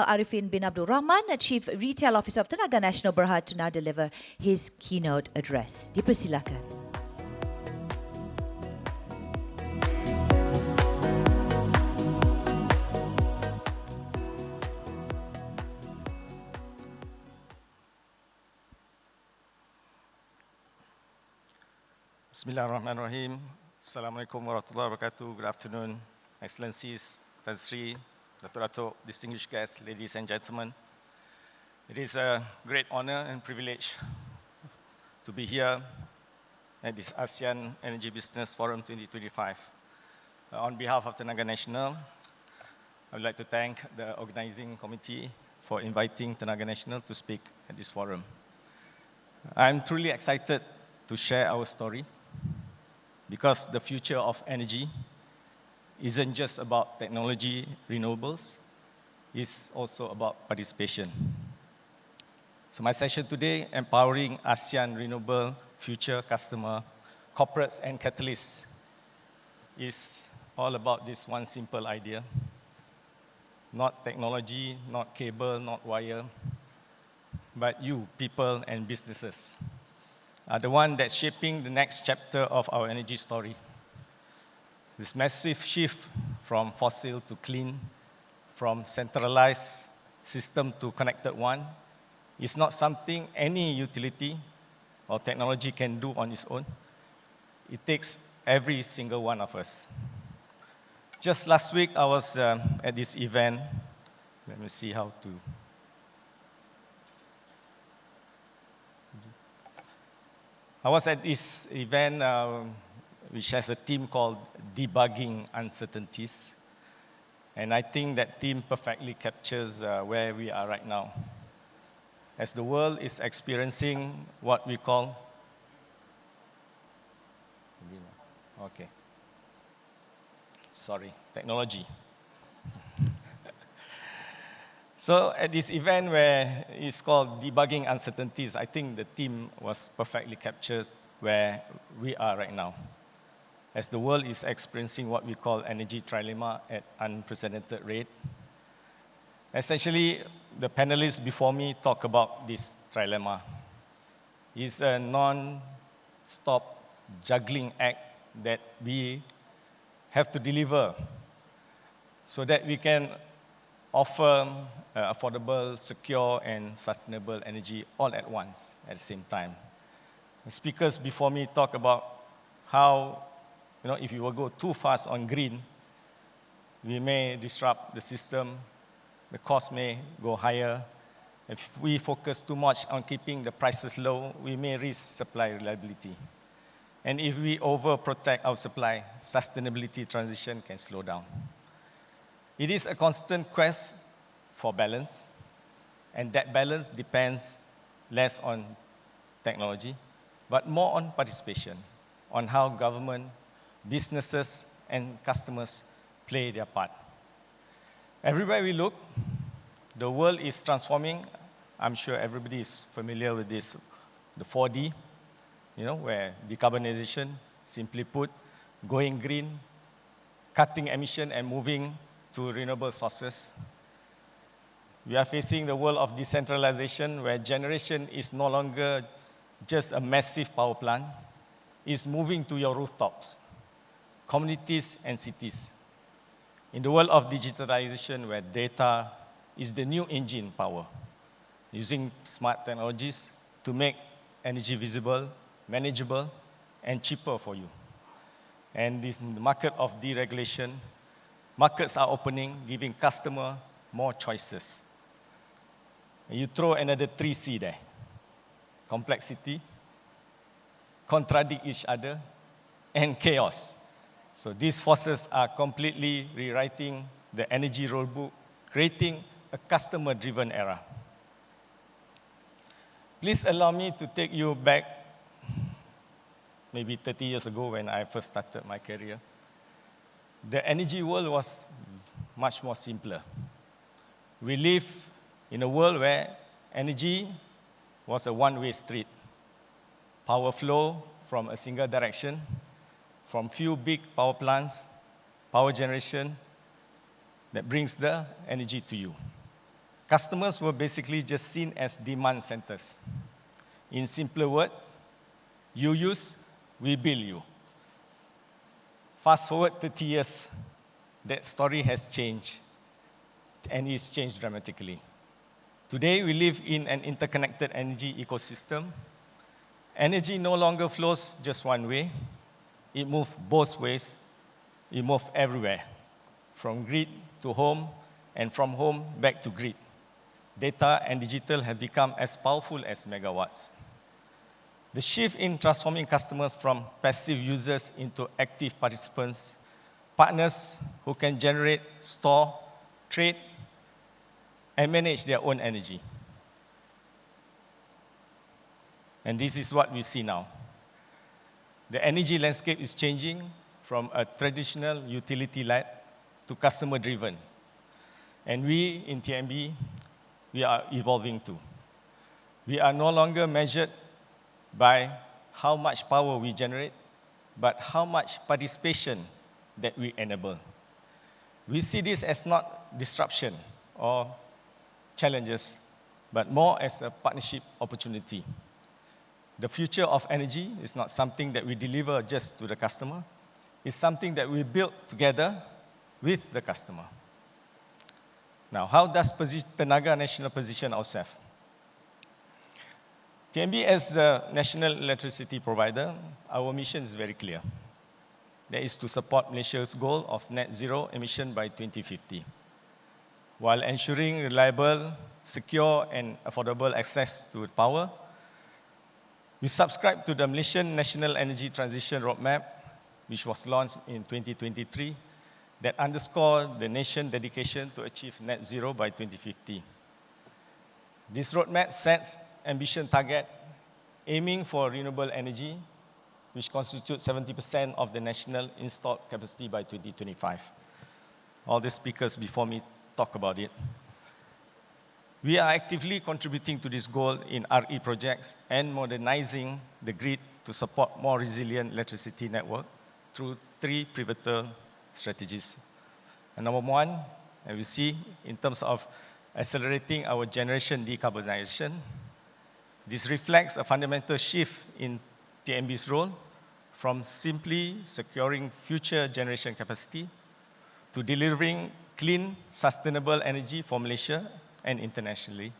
Arifin bin Abdul Rahman, Chief Retail Officer of Tenaga Nasional Berhad, to now deliver his keynote address. Dipersilakan. Bismillahirrahmanirrahim. Assalamualaikum warahmatullahi wabarakatuh. Good afternoon, Excellencies, Tan Sri, Datuk, distinguished guests, ladies and gentlemen. It is a great honor and privilege to be here at this ASEAN Energy Business Forum 2025. On behalf of Tenaga Nasional, I would like to thank the organizing committee for inviting Tenaga Nasional to speak at this forum. I'm truly excited to share our story, because the future of energy isn't just about technology, renewables, it's also about participation. So my session today, Empowering ASEAN Renewable Future Customer, Corporates and Catalysts, is all about this one simple idea. Not technology, not cable, not wire, but you, people and businesses, are the one that's shaping the next chapter of our energy story. This massive shift from fossil to clean, from centralized system to connected one, is not something any utility or technology can do on its own. It takes every single one of us. Just last week, I was at this event. Let me see how to. I was at this event which has a theme called Debugging Uncertainties. And I think that theme perfectly captures where we are right now. As the world is experiencing what we call, okay, sorry, technology. So at this event where it's called Debugging Uncertainties, I think the theme was perfectly captured where we are right now. As the world is experiencing what we call energy trilemma at unprecedented rate. Essentially, the panelists before me talk about this trilemma. It's a non-stop juggling act that we have to deliver so that we can offer affordable, secure, and sustainable energy all at once, at the same time. The speakers before me talk about how, if you will go too fast on green, we may disrupt the system, the cost may go higher. If we focus too much on keeping the prices low, we may risk supply reliability. And if we overprotect our supply, sustainability transition can slow down. It is a constant quest for balance, and that balance depends less on technology, but more on participation, on how government, businesses, and customers play their part. Everywhere we look, the world is transforming. I'm sure everybody is familiar with this, the 4D, where decarbonization, simply put, going green, cutting emission and moving to renewable sources. We are facing the world of decentralization, where generation is no longer just a massive power plant. It's moving to your rooftops, communities and cities. In the world of digitalization, where data is the new engine power, using smart technologies to make energy visible, manageable, and cheaper for you. And this market of deregulation, markets are opening, giving customer more choices. And you throw another 3C there. Complexity, contradict each other, and chaos. So these forces are completely rewriting the energy rulebook, creating a customer-driven era. Please allow me to take you back maybe 30 years ago when I first started my career. The energy world was much more simpler. We live in a world where energy was a one-way street. Power flow from a single direction, from few big power plants, power generation that brings the energy to you. customers were basically just seen as demand centers. In simpler words, you use, we bill you. Fast forward 30 years, that story has changed, and it's changed dramatically. Today, we live in an interconnected energy ecosystem. Energy no longer flows just one way. It moves both ways. It moves everywhere, from grid to home, and from home back to grid. Data and digital have become as powerful as megawatts. The shift in transforming customers from passive users into active participants, partners who can generate, store, trade, and manage their own energy. And this is what we see now. The energy landscape is changing from a traditional utility-led to customer-driven. And we in TNB, we are evolving too. We are no longer measured by how much power we generate, but how much participation that we enable. We see this as not disruption or challenges, but more as a partnership opportunity. The future of energy is not something that we deliver just to the customer. It's something that we build together with the customer. Now, how does Tenaga Nasional position ourselves? TNB as the national electricity provider, our mission is very clear. That is to support Malaysia's goal of net zero emission by 2050, while ensuring reliable, secure, and affordable access to power. We subscribe to the Malaysian National Energy Transition Roadmap, which was launched in 2023, that underscore the nation's dedication to achieve net zero by 2050. This roadmap sets ambitious target aiming for renewable energy, which constitutes 70% of the national installed capacity by 2025. All the speakers before me talk about it. We are actively contributing to this goal in RE projects and modernizing the grid to support more resilient electricity network through 3 pivotal strategies. And number 1, and we see in terms of accelerating our generation decarbonization, this reflects a fundamental shift in TNB's role from simply securing future generation capacity to delivering clean, sustainable energy for Malaysia and internationally.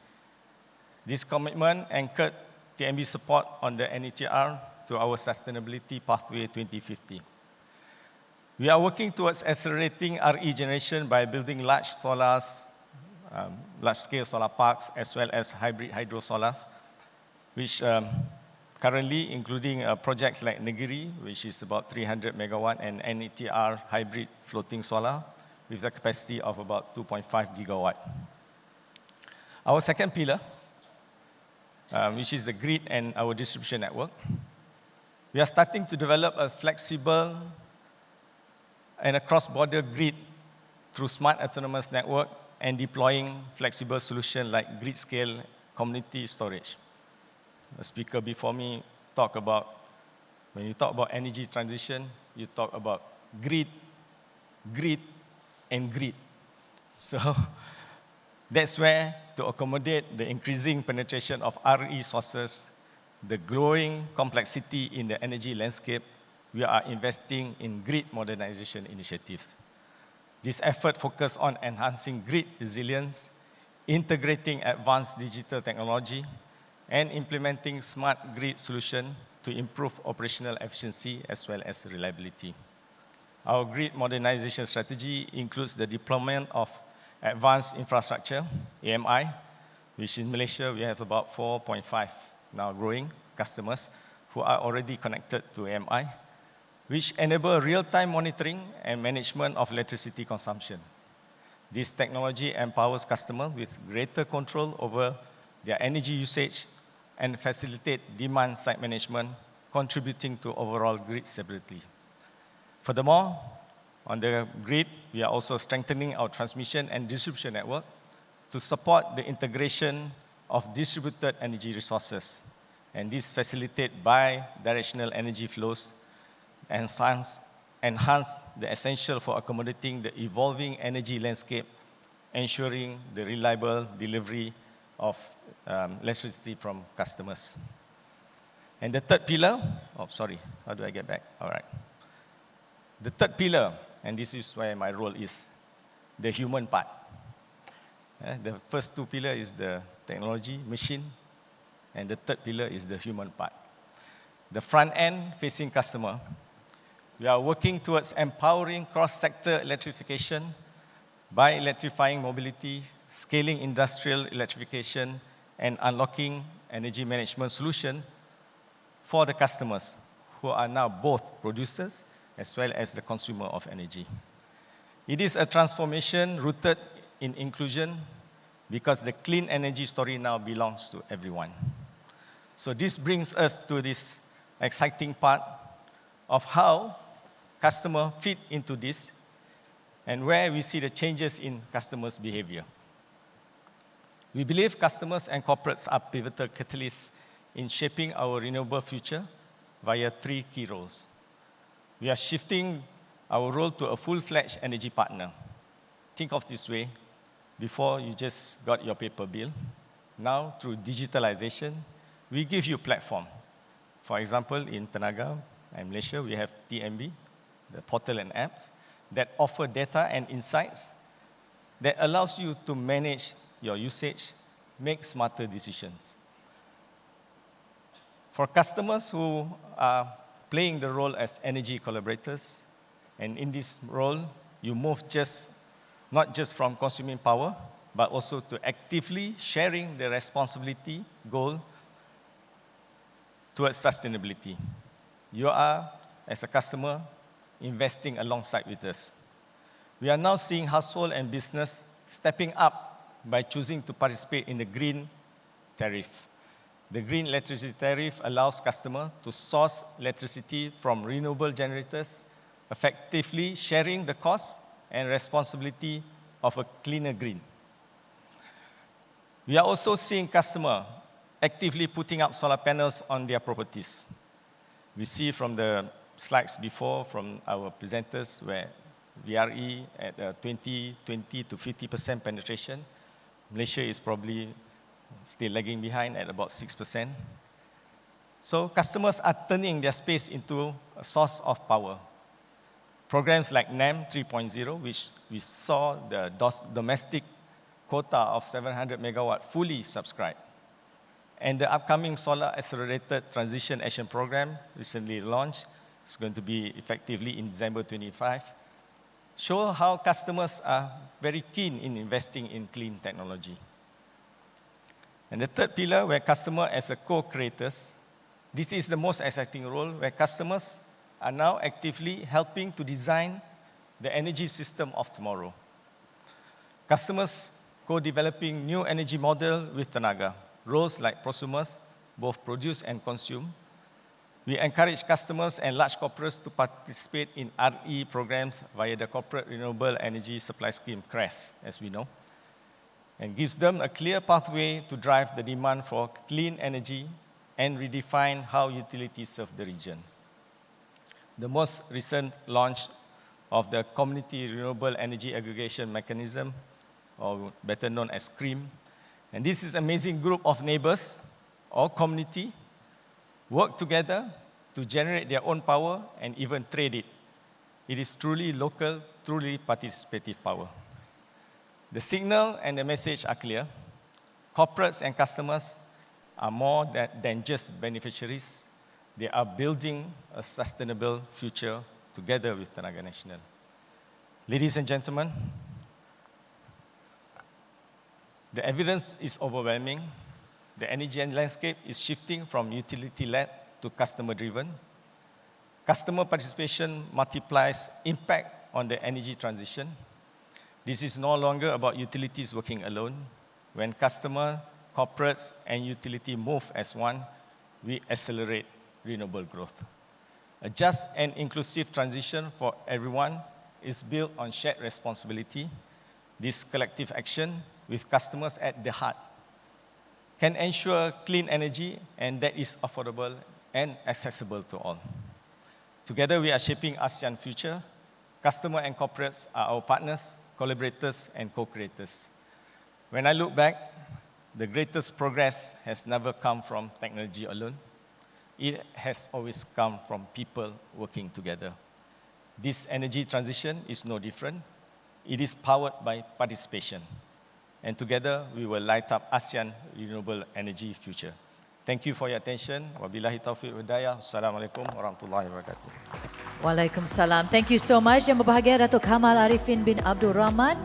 This commitment anchored TNB support on the NETR to our Sustainability Pathway 2050. We are working towards accelerating RE generation by building large-scale solar parks, as well as hybrid hydro solars, which currently including projects like Negeri, which is about 300 megawatt, and NETR hybrid floating solar with a capacity of about 2.5 gigawatt. Our second pillar, which is the grid and our distribution network, we are starting to develop a flexible and a cross-border grid through smart autonomous network and deploying flexible solutions like grid-scale community storage. The speaker before me talked about, when you talk about energy transition, you talk about grid, and grid. So that's where, to accommodate the increasing penetration of RE sources, the growing complexity in the energy landscape, we are investing in grid modernization initiatives. This effort focuses on enhancing grid resilience, integrating advanced digital technology, and implementing smart grid solutions to improve operational efficiency as well as reliability. Our grid modernization strategy includes the deployment of advanced infrastructure, AMI, which in Malaysia we have about 4.5 now growing customers who are already connected to AMI, which enable real-time monitoring and management of electricity consumption. This technology empowers customers with greater control over their energy usage and facilitate demand-side management, contributing to overall grid stability. Furthermore, on the grid, we are also strengthening our transmission and distribution network to support the integration of distributed energy resources. And this facilitates bi-directional energy flows and enhance the essential for accommodating the evolving energy landscape ensuring the reliable delivery of electricity from customers. And the third pillar, oh, sorry, how do I get back? All right. The third pillar, and this is where my role is, the human part. The first two pillars is the technology, machine, and the third pillar is the human part. The front end facing customer, we are working towards empowering cross-sector electrification by electrifying mobility, scaling industrial electrification, and unlocking energy management solution for the customers who are now both producers as well as the consumer of energy. It is a transformation rooted in inclusion because the clean energy story now belongs to everyone. So this brings us to this exciting part of how customers fit into this and where we see the changes in customers' behavior. We believe customers and corporates are pivotal catalysts in shaping our renewable future via three key roles. We are shifting our role to a full-fledged energy partner. Think of this way, before you just got your paper bill. Now, through digitalization, we give you a platform. For example, in Tenaga and Malaysia, we have TMB, the portal and apps, that offer data and insights that allows you to manage your usage, make smarter decisions. For customers who are playing the role as energy collaborators, and in this role, you move not just from consuming power, but also to actively sharing the responsibility goal towards sustainability. You are, as a customer, investing alongside with us. We are now seeing household and business stepping up by choosing to participate in the green tariff. The green electricity tariff allows customers to source electricity from renewable generators, effectively sharing the cost and responsibility of a cleaner green. We are also seeing customers actively putting up solar panels on their properties. We see from the slides before from our presenters where VRE at 20 to 50% penetration. Malaysia is probably still lagging behind at about 6%. So customers are turning their space into a source of power. Programs like NEM 3.0, which we saw the domestic quota of 700 megawatt fully subscribed. And the upcoming Solar Accelerated Transition Action Program, recently launched, it's going to be effectively in December 25, show how customers are very keen in investing in clean technology. And the third pillar, where customer as a co-creators, this is the most exciting role, where customers are now actively helping to design the energy system of tomorrow. Customers co-developing new energy model with Tenaga, roles like prosumers, both produce and consume. We encourage customers and large corporates to participate in RE programs via the Corporate Renewable Energy Supply Scheme, CRESS, as we know, and gives them a clear pathway to drive the demand for clean energy and redefine how utilities serve the region. The most recent launch of the Community Renewable Energy Aggregation Mechanism, or better known as CREAM, and this is an amazing group of neighbors or community work together to generate their own power and even trade it. It is truly local, truly participative power. The signal and the message are clear. Corporates and customers are more than just beneficiaries. They are building a sustainable future together with Tenaga Nasional. Ladies and gentlemen, the evidence is overwhelming. The energy landscape is shifting from utility-led to customer-driven. Customer participation multiplies impact on the energy transition. This is no longer about utilities working alone. When customer, corporates, and utility move as one, we accelerate renewable growth. A just and inclusive transition for everyone is built on shared responsibility. This collective action with customers at the heart can ensure clean energy and that is affordable and accessible to all. Together we are shaping ASEAN future. Customers and corporates are our partners, collaborators, and co-creators. When I look back, the greatest progress has never come from technology alone. It has always come from people working together. This energy transition is no different. It is powered by participation. And together, we will light up ASEAN renewable energy future. Thank you for your attention. Wabillahi taufiq wal-hidayah. Assalamualaikum warahmatullahi wabarakatuh. Waalaikumsalam. Thank you so much. Yang berbahagia Datuk Kamal Arifin bin Abdul Rahman.